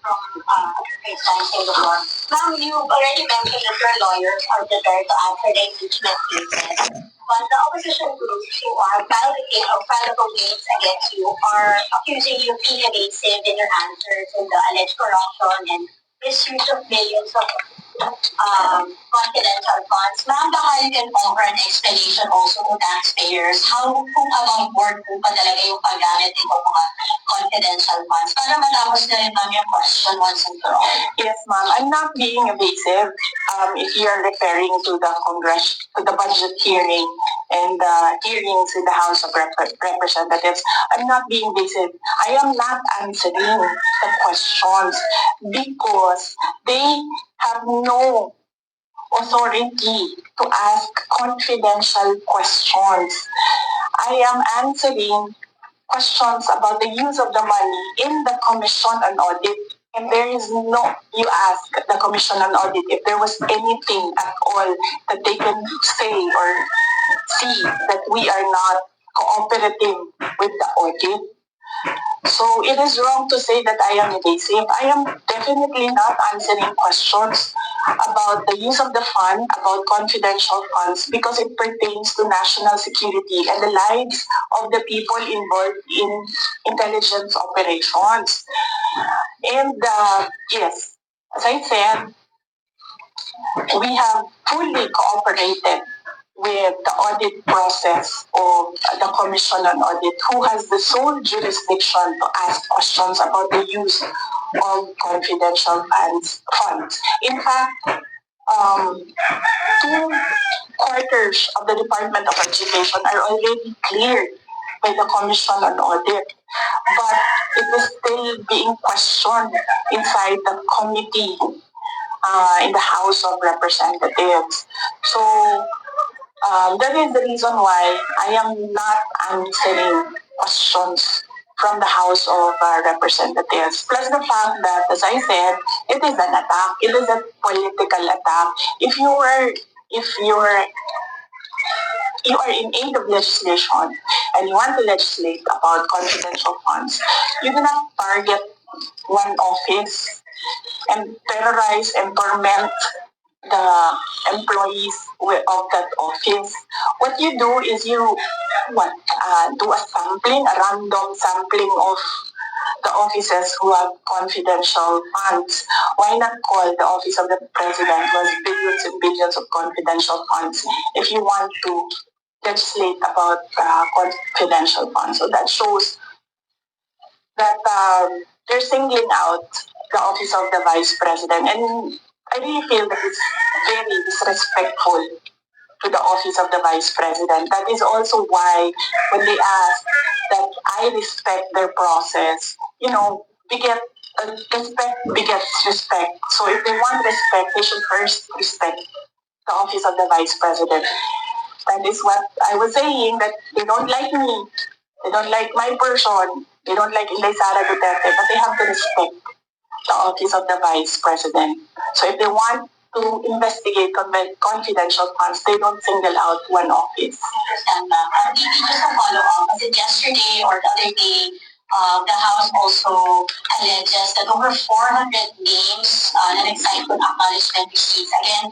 from Singapore. Ma'am, you've already mentioned that your lawyers are prepared to answer the impeachment cases. But the opposition groups who are file complaints against you are accusing you of being evasive in your answers in the alleged corruption and misuse of millions of confidential funds. Ma'am, baka you can offer an explanation also to taxpayers how kung abang board po pa talaga yung paggamit ng mga confidential funds para matapos na rin ma'am yung question once and for all. Yes, ma'am. I'm not being evasive. If you are referring to the to the budget hearing and the hearings in the House of Representatives, I'm not being evasive. I am not answering the questions because they have no authority to ask confidential questions. I am answering questions about the use of the money in the Commission on Audit. And there is no, you ask the Commission on Audit if there was anything at all that they can say or see that we are not cooperating with the audit. So it is wrong to say that I am evasive. I am definitely not answering questions about the use of the fund, about confidential funds, because it pertains to national security and the lives of the people involved in intelligence operations. And yes, as I said, we have fully cooperated with the audit process of the Commission on Audit, who has the sole jurisdiction to ask questions about the use of confidential funds. In fact, 2/4 of the Department of Education are already cleared by the Commission on Audit, but it is still being questioned inside the committee in the House of Representatives. So that is the reason why I am not answering questions from the House of Representatives. Plus the fact that, as I said, it is an attack. It is a political attack. If you are in aid of legislation and you want to legislate about confidential funds, you do not target one office and terrorize and torment the employees of that office. What you do is you do a sampling, a random sampling of the offices who have confidential funds. Why not call the office of the president who has billions and billions of confidential funds if you want to legislate about confidential funds? So that shows that they're singling out the office of the vice president, and I really feel that it's very disrespectful to the office of the vice president. That is also why when they ask that I respect their process, respect begets respect. So if they want respect, they should first respect the office of the vice president. That is what I was saying, that they don't like me. They don't like my person. They don't like Sara Duterte, but they have to respect the office of the vice president. So if they want to investigate confidential funds, they don't single out one office. Understand, ma'am. Just a follow-up. Was it yesterday or the other day, the House also alleges that over 400 names and excitement acknowledgement receipts, again,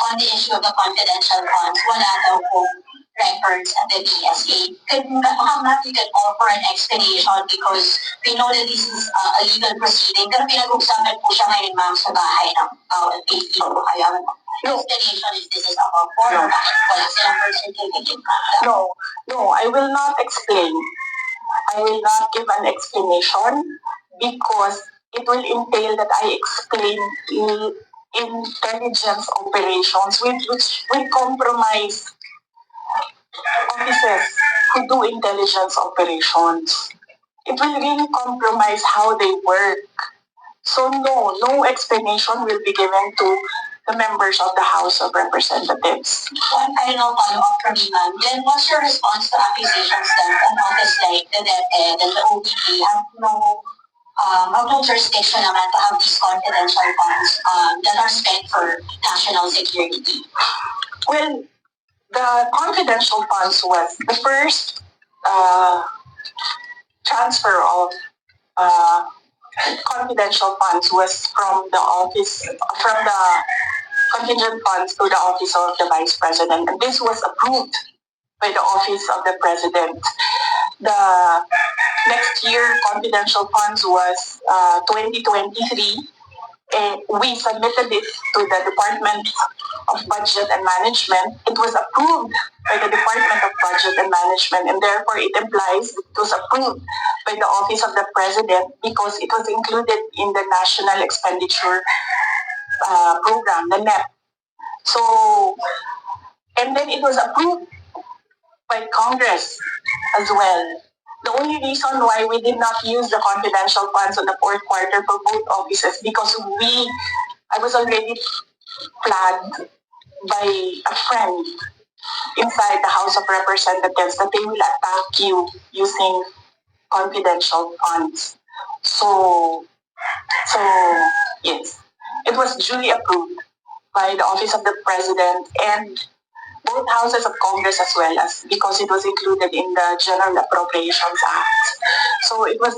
on the issue of the confidential funds, wala daw pong records at the DSA. Ma'am, you can offer an explanation because we know that this is a legal proceeding. Pero pinag-uusapan po siya ngayon, ma'am, sa bahay ng bawal PPO. Kaya explanation is this is about form or wala silang birth certificate. No, I will not explain. I will not give an explanation because it will entail that I explain intelligence operations which will compromise officers who do intelligence operations. It will really compromise how they work. So no explanation will be given to the members of the House of Representatives. One final follow-up from me, ma'am. Then what's your response to accusations that an office like the DepEd and the OVP have no jurisdiction naman to have these confidential funds that are spent for national security? Well, the confidential funds was the first transfer of confidential funds was from the contingent funds to the office of the Vice President. And this was approved by the office of the President. The next year confidential funds was 2023. We submitted it to the Department of Budget and Management. It was approved by the Department of Budget and Management, and therefore it implies it was approved by the Office of the President because it was included in the National Expenditure Program, the NEP. So, and then it was approved by Congress as well. The only reason why we did not use the confidential funds on the fourth quarter for both offices because I was already flagged by a friend inside the House of Representatives that they will attack you using confidential funds. So yes, it was duly approved by the Office of the President and both houses of Congress as well as because it was included in the General Appropriations Act. So it was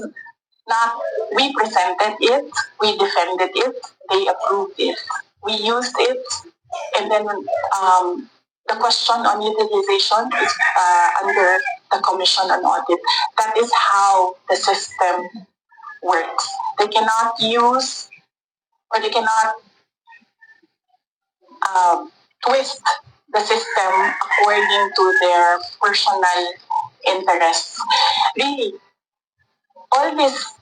not, we presented it, we defended it, they approved it. We used it, and then the question on utilization is under the Commission on Audit. That is how the system works. They cannot use or they cannot twist the system according to their personal interests. Really, all these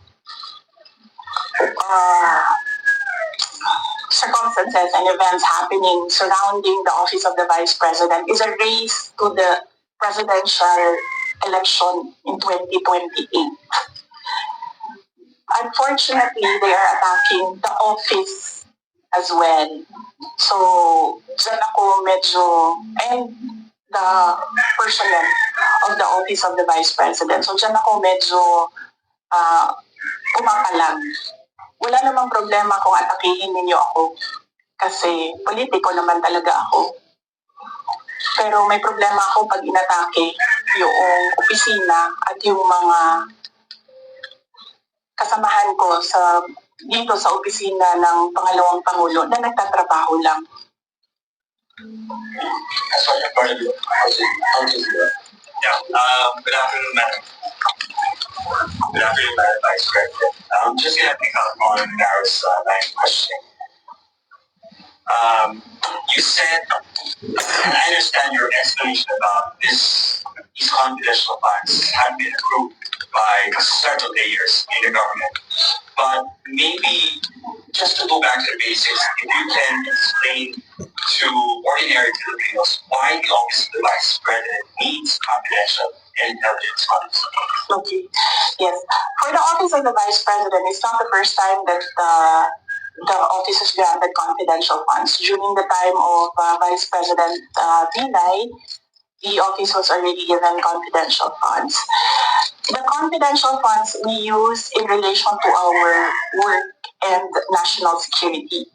circumstances and events happening surrounding the office of the Vice President is a race to the presidential election in 2028. Unfortunately, they are attacking the office as well. So, dyan ako medyo, and the personnel of the office of the Vice President. So, dyan ako medyo pumapalag. Wala namang problema kung atakihin ninyo ako. Kasi politiko naman talaga ako. Pero may problema ako pag inatake yung opisina at yung mga kasamahan ko dito sa opisina ng pangalawang Pangulo na nagtatrabaho lang. As for your part of it, good afternoon, Madam. Good afternoon, Madam Vice President. Just gonna pick up on Nara's line of questioning. You said, and I understand your explanation about these confidential funds have been approved by several layers in the government. But maybe just to go back to the basics, if you can explain to ordinary Filipinos why the Office of the Vice President needs confidential intelligence funds. Okay. Yes. For the Office of the Vice President, it's not the first time that the office has granted confidential funds. During the time of Vice President Binay, the office was already given confidential funds. The confidential funds we use in relation to our work and national security.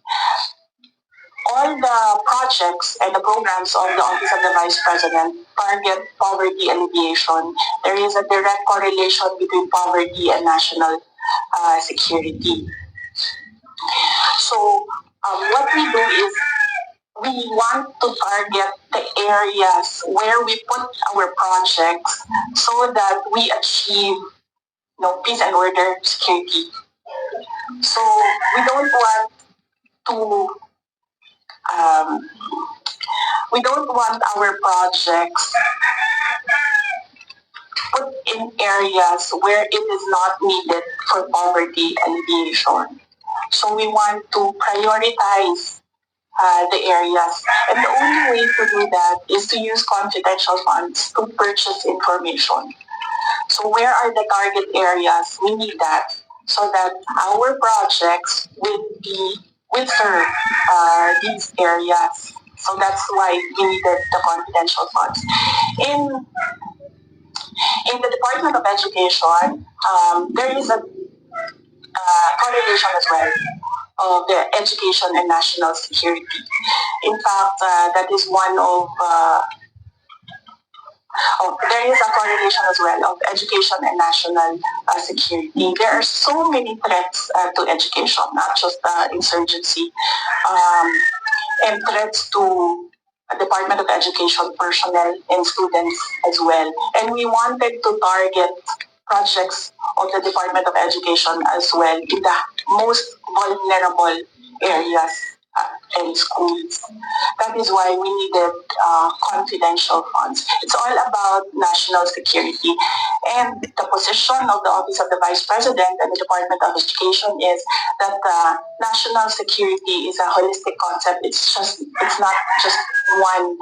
All the projects and the programs of the Office of the Vice President target poverty alleviation. There is a direct correlation between poverty and national security. So what we do is we want to target the areas where we put our projects so that we achieve peace and order, security. So we don't want our projects put in areas where it is not needed for poverty alleviation. So we want to prioritize the areas. And the only way to do that is to use confidential funds to purchase information. So where are the target areas? We need that so that our projects will serve these areas. So that's why we needed the confidential funds. In the Department of Education, there is a correlation as well of the education and national security. In fact, that is one of There is a correlation as well of education and national security. There are so many threats to education, not just insurgency, and threats to Department of Education personnel and students as well. And we wanted to target projects of the Department of Education as well in the most vulnerable areas and schools. That is why we needed confidential funds. It's all about national security. And the position of the Office of the Vice President and the Department of Education is that national security is a holistic concept. It's not just one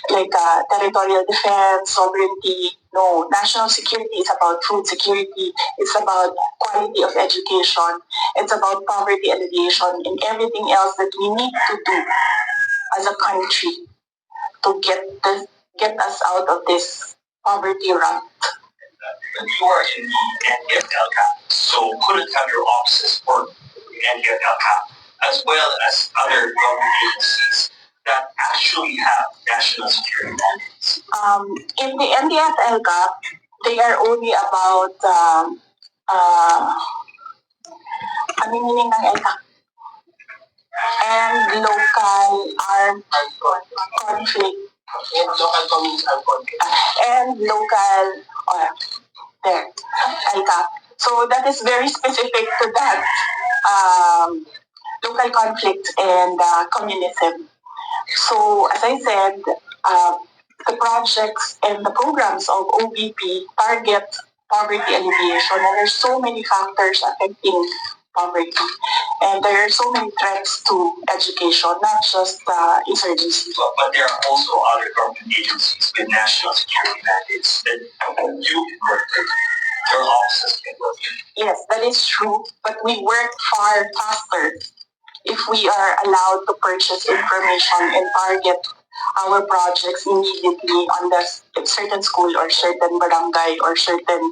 territorial defense, sovereignty. No, national security is about food security. It's about quality of education. It's about poverty alleviation and everything else that we need to do as a country to get us out of this poverty rut. But you are in the NDF-LCAP, so couldn't have your offices work with the NDF-LCAP as well as other government agencies that actually have national security mandates? In the NDF-LCAP, they are only about ano yung meaning ng LCAP? And local armed conflict. And local communities are conflict. And local, there, LCAP. So that is very specific to that local conflict and communism. So as I said, the projects and the programs of OBP target poverty alleviation, and there's so many factors affecting poverty, and there are so many threats to education, not just insurgency. But there are also other government agencies with national security mandates that you can work with. Your offices can work with. Yes, that is true, but we work far faster if we are allowed to purchase information and target our projects immediately on the certain school or certain barangay or certain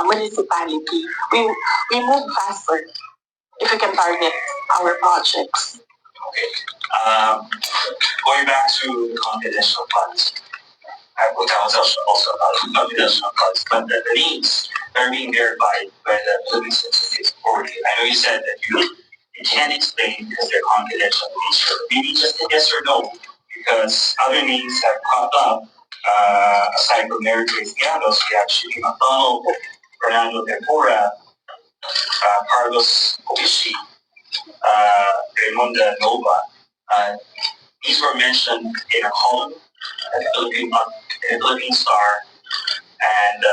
municipality. We move faster if we can target our projects. Okay. Going back to confidential funds. That was also about confidential funds, but the names that are being verified by the Philippine Statistics Authority. I know you said that you can't explain because they're confidential in nature. Maybe just a yes or no, because other names have popped up aside from Mary Grace Gatos. We have Shirley McDonald, Fernando Tempora, Carlos Obishi, Raimonda Nova. These were mentioned in a column in the Philippine Star, and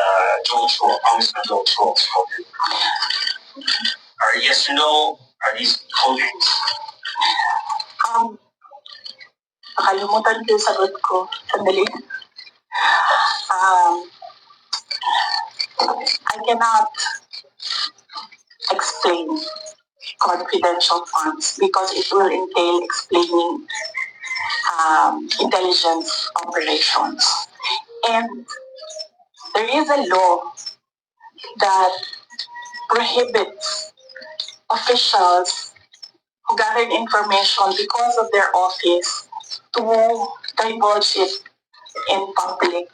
Congressman Joel Chua. Are yes or no? Are these codings? Nakalimutan ko yung sagot ko. Sandali. I cannot explain confidential funds because it will entail explaining intelligence operations. And there is a law that prohibits officials who gathered information because of their office to divulge it in public.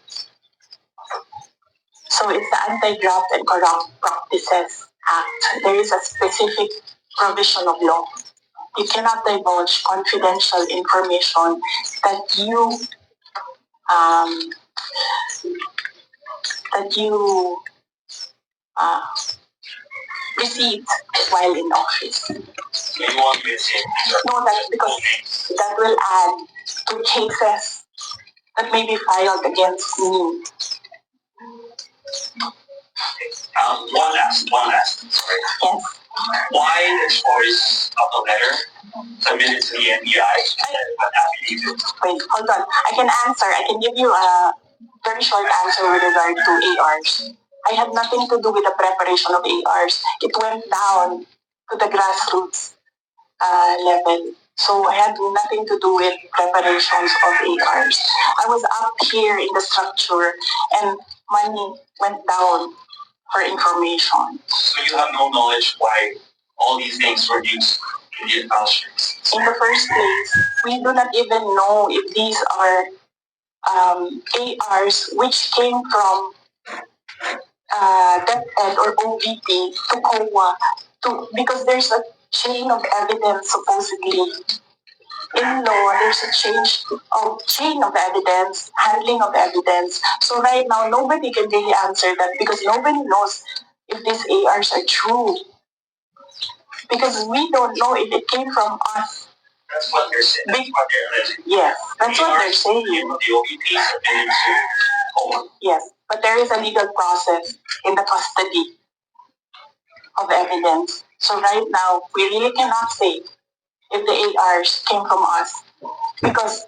So it's the Anti-Graft and Corrupt Practices Act. There is a specific provision of law. You cannot divulge confidential information that you received while in office. You want me to say No, that's because that will add to cases that may be filed against me. One last. Sorry. Yes. Why the choice of the letter submitted to the NBI and an affidavit? Wait, hold on. I can answer. I can give you a very short answer with regard to ARs. I had nothing to do with the preparation of ARs. It went down to the grassroots level. So I had nothing to do with preparations of ARs. I was up here in the structure and money went down for information. So you have no knowledge why all these things were used in the vouchers? In the first place, we do not even know if these are ARs which came from DepEd or OVP to COA because there's a chain of evidence supposedly. In law, there's a chain of evidence, handling of evidence. So right now, nobody can really answer that because nobody knows if these ARs are true. Because we don't know if it came from us. That's what they're saying. That's what they're alleging. Yes, that's what they're saying. The OVP submitted to COA. Yes, but there is a legal process in the custody of evidence. So right now, we really cannot say if the ARs came from us because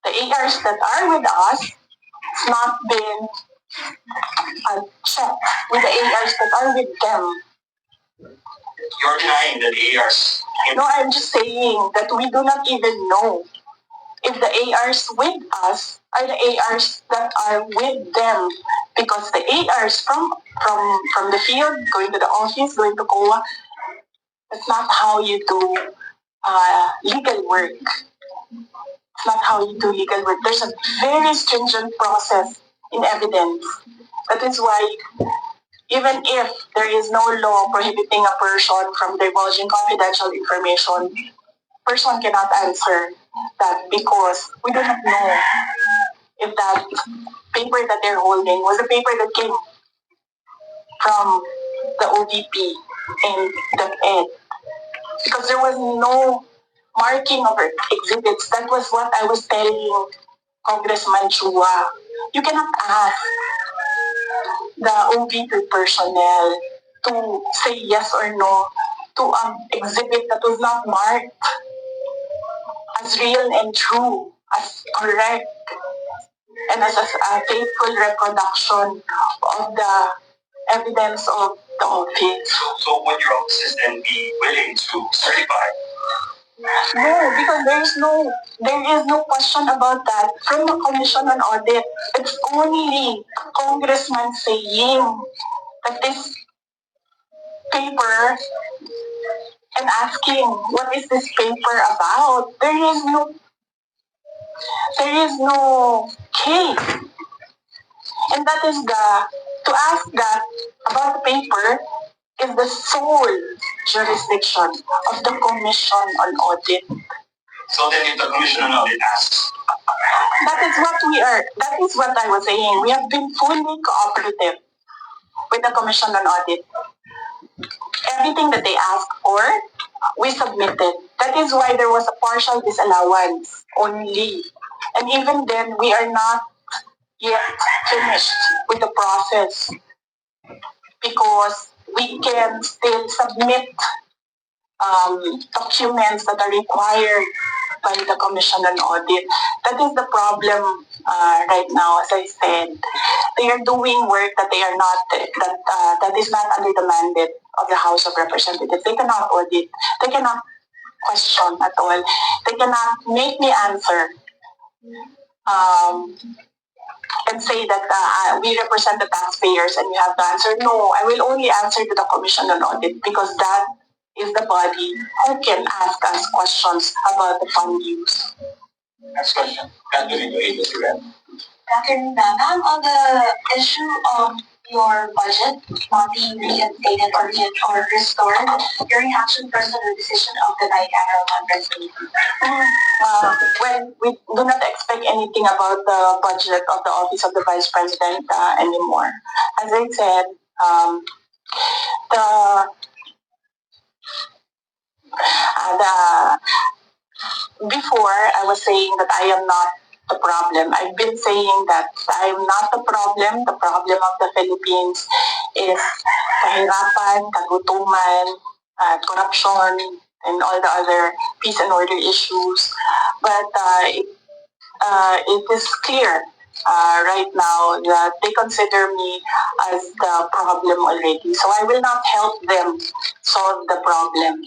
the ARs that are with us has not been checked with the ARs that are with them. You're denying that the ARs. No, I'm just saying that we do not even know if the ARs with us are the ARs that are with them because the ARs from the field, going to the office, going to COA, that's not how you do legal work. It's not how you do legal work. There's a very stringent process in evidence. That is why even if there is no law prohibiting a person from divulging confidential information, person cannot answer that because we do not know if that paper that they're holding was a paper that came from the OVP and the Ed. Because there was no marking of exhibits. That was what I was telling Congressman Chua. You cannot ask the OVP personnel to say yes or no to an exhibit that was not marked as real and true, as correct, and as a faithful reproduction of the evidence of the office. So would your offices then be willing to certify? No, because there is no question about that from the Commission on Audit. It's only a congressman saying that this paper and asking what is this paper about. There is no case. And that is to ask that about the paper is the sole jurisdiction of the Commission on Audit. So then if the Commission on Audit asks, That is what I was saying. We have been fully cooperative with the Commission on Audit. Everything that they asked for, we submitted. That is why there was a partial disallowance only. And even then, we are not yet finished with the process because we can still submit documents that are required by the Commission on Audit. That is the problem right now. As I said, they are doing work that they are not that is not under the mandate of the House of Representatives. They cannot audit. They cannot question at all. They cannot make me answer and say that we represent the taxpayers and you have to answer. No, I will only answer to the Commission on Audit because that is the body who can ask us questions about the fund use. next question, Katanungan, agency rep. Ma'am, on the issue of your budget not being reinstated or restored, your reaction first on the decision of the bicameral conference meeting? Well, we do not expect anything about the budget of the Office of the Vice President anymore. As I said, before I was saying that I am not the problem. I've been saying that I am not the problem. The problem of the Philippines is kahirapan, kagutuman, corruption, and all the other peace and order issues. But it is clear right now that they consider me as the problem already. So I will not help them solve the problem.